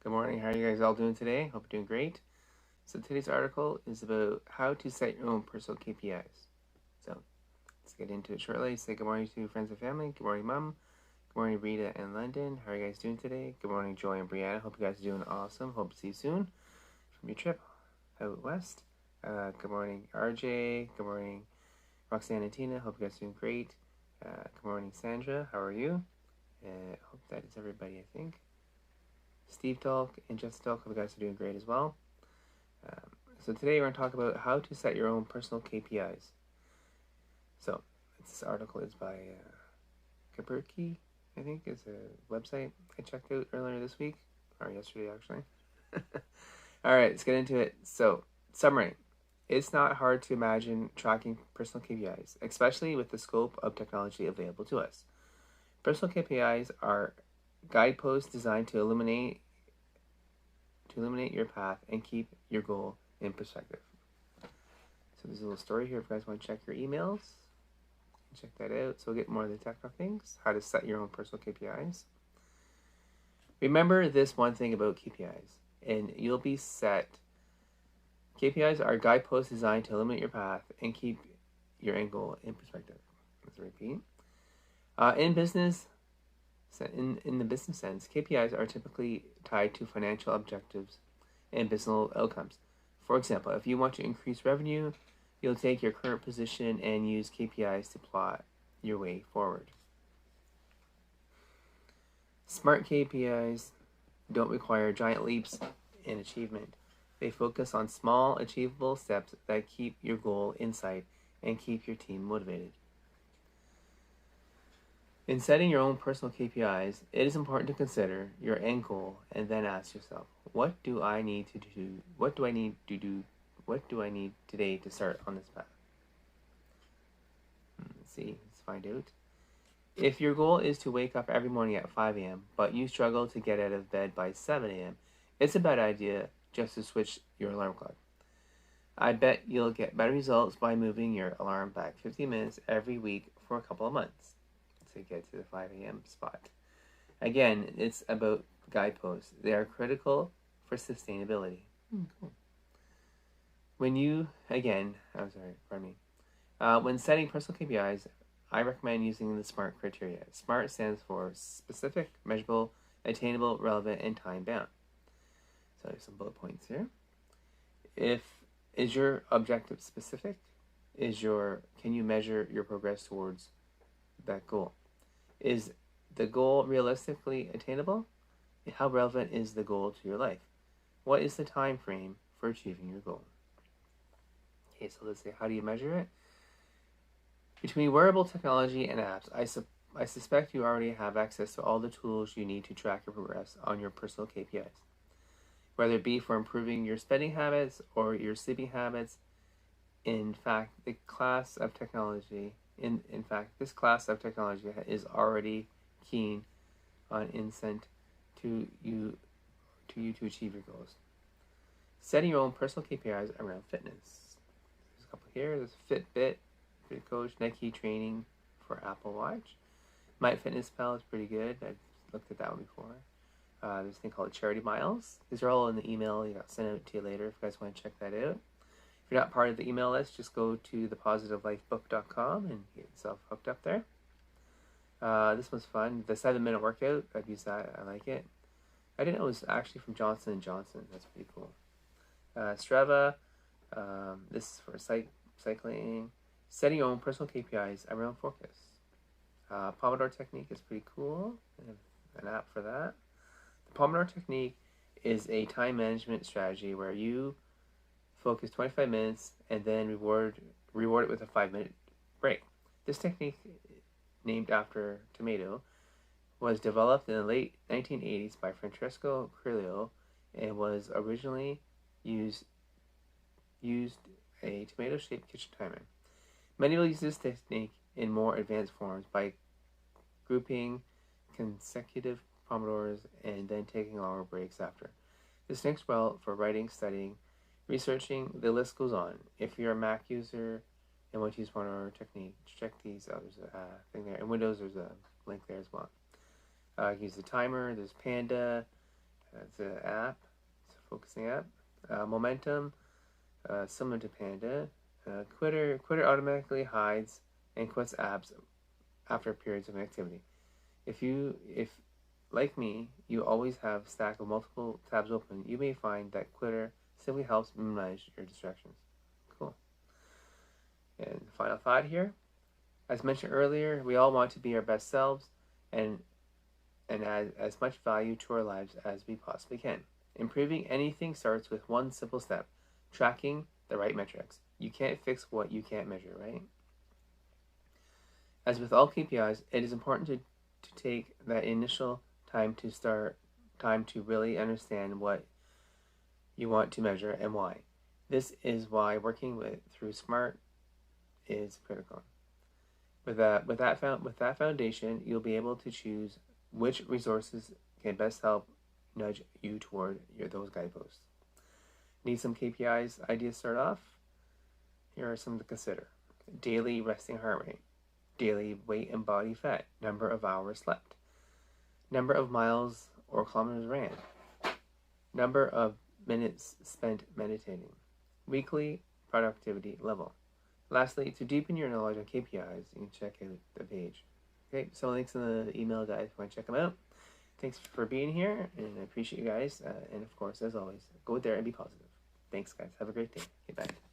Good morning. How are you guys all doing today? Hope you're doing great. So today's article is about how to set your own personal KPIs. So let's get into it shortly. Say good morning to friends and family. Good morning, Mom. Good morning, Rita and London. How are you guys doing today? Good morning, Joy and Brianna. Hope you guys are doing awesome. Hope to see you soon from your trip out west. Good morning, RJ. Good morning, Roxanne and Tina. Hope you guys are doing great. Good morning, Sandra. How are you? Hope that is everybody, I think. Steve Talk and Jessica Talk, hope you guys are doing great as well. So today we're going to talk about how to set your own personal KPIs. So this article is by kpis, I think, is a website I checked out earlier this week, or yesterday actually. All right, let's get into it. So summary. It's not hard to imagine tracking personal KPIs, especially with the scope of technology available to us. Personal KPIs are guideposts designed to illuminate your path and keep your goal in perspective. So there's a little story here if you guys want to check your emails. Check that out. So we'll get more of the technical things, how to set your own personal KPIs. Remember this one thing about KPIs, and you'll be set. KPIs are guideposts designed to illuminate your path and keep your end goal in perspective. Let's repeat. In the business sense, KPIs are typically tied to financial objectives and business outcomes. For example, if you want to increase revenue, you'll take your current position and use KPIs to plot your way forward. Smart KPIs don't require giant leaps in achievement. They focus on small, achievable steps that keep your goal in sight and keep your team motivated. In setting your own personal KPIs, it is important to consider your end goal and then ask yourself, what do I need to do? What do I need to do? What do I need today to start on this path? Let's find out. If your goal is to wake up every morning at 5 a.m., but you struggle to get out of bed by 7 a.m., it's a bad idea just to switch your alarm clock. I bet you'll get better results by moving your alarm back 15 minutes every week for a couple of months to get to the 5 a.m. spot. Again, it's about guideposts. They are critical for sustainability. Cool. When setting personal KPIs, I recommend using the SMART criteria. SMART stands for specific, measurable, attainable, relevant, and time-bound. So there's some bullet points here. Is your objective specific? Can you measure your progress towards that goal? Is the goal realistically attainable? How relevant is the goal to your life? What is the time frame for achieving your goal? Okay, so let's say, how do you measure it? Between wearable technology and apps, I suspect you already have access to all the tools you need to track your progress on your personal KPIs. Whether it be for improving your spending habits or your sleeping habits, this class of technology is already keen on incent to you to achieve your goals. Setting your own personal KPIs around fitness. There's a couple here. There's Fitbit, Fit Coach, Nike Training for Apple Watch. MyFitnessPal is pretty good. I've looked at that one before. There's a thing called Charity Miles. These are all in the email. You got sent out to you later if you guys want to check that out. If you're not part of the email list, just go to thepositivelifebook.com and get yourself hooked up there. This one's fun. The 7-minute workout. I've used that. I like it. I didn't know it was actually from Johnson & Johnson. That's pretty cool. Strava. This is for cycling. Setting your own personal KPIs around focus. Pomodoro technique is pretty cool. I have an app for that. The Pomodoro technique is a time management strategy where you focus 25 minutes and then reward it with a 5-minute break. This technique, named after tomato, was developed in the late 1980s by Francesco Cirillo and was originally used a tomato-shaped kitchen timer. Many will use this technique in more advanced forms by grouping consecutive pomodoros and then taking longer breaks after. This works well for writing, studying, researching, the list goes on. If you're a Mac user and want to use Pomodoro technique, check these others thing there. In Windows, there's a link there as well. Use the timer. There's Panda, That's an app. It's a focusing app. Momentum, similar to Panda. Quitter automatically hides and quits apps after periods of activity. If like me, you always have a stack of multiple tabs open, you may find that Quitter simply helps minimize your distractions. Cool. And the final thought here, as mentioned earlier, we all want to be our best selves and add as much value to our lives as we possibly can. Improving anything starts with one simple step: tracking the right metrics. You can't fix what you can't measure, right? As with all KPIs, it is important to take that initial time to really understand what you want to measure and why. This is why working through SMART is critical. With that foundation, you'll be able to choose which resources can best help nudge you toward those guideposts. Need some KPIs ideas to start off? Here are some to consider. Daily resting heart rate, daily weight and body fat, number of hours slept, number of miles or kilometers ran, number of minutes spent meditating, weekly productivity level. Lastly, to deepen your knowledge on KPIs, you can check out the page. Okay, some links in the email, guys, if you want to check them out. Thanks for being here, and I appreciate you guys. And of course, as always, go out there and be positive. Thanks, guys. Have a great day. Okay, bye.